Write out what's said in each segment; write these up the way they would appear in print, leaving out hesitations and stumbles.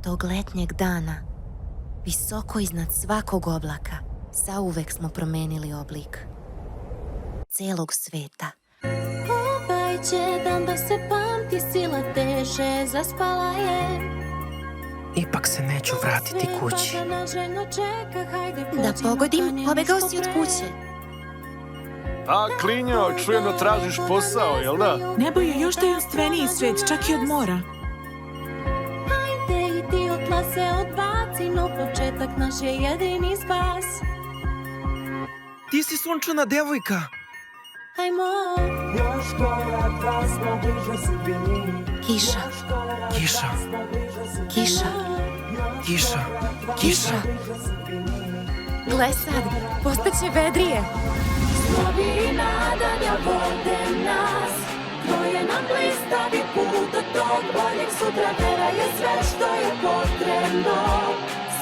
Tog letnjeg dana, visoko iznad svakog oblaka, zauvek smo promenili oblik celog sveta. Ovaj će dan da se pamti, sila teže zaspala je. Ipak se neću vratiti kući. Da pogodim, pobegao si od kuće. A, klinjo, čujem da tražiš posao, jel da? Nebo je još tajanstveniji svet, čak i od mora. Hajde i ti od tla se odbaci, no početak naš je jedini spas. Ti si sunčana devojka. Hajmo. Kiša, Kiša, kiša, kiša, kiša. Gle sad, postaće vedrije. Snovi i nadanja vode nas, tvoje nam blistavi put do tog boljeg sutra. Vera je sve što je potrebno,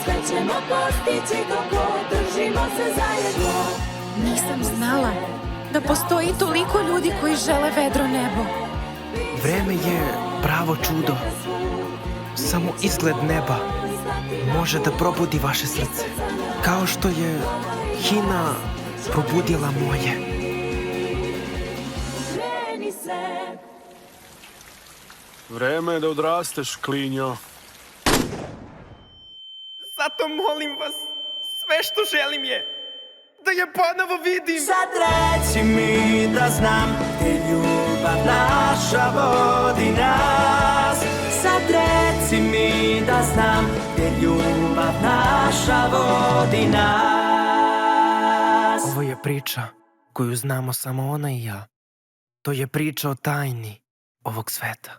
sve ćemo postići dok god držimo se zajedno. Nisam znala da postoji toliko ljudi koji žele vedro nebo. vreme je pravo čudo. Samo izgled neba može da probudi vaše srce, kao što je Hina probudila moje. Vreme je da odrasteš, klinjo. Zato molim vas, sve što želim je da je ponovo vidim. Sad reci mi da znam gde ljubav naša vodi nas. Sad reci mi da znam gde ljubav naša vodi nas. Ovo je priča koju znamo samo ona i ja. To je priča o tajni ovog sveta.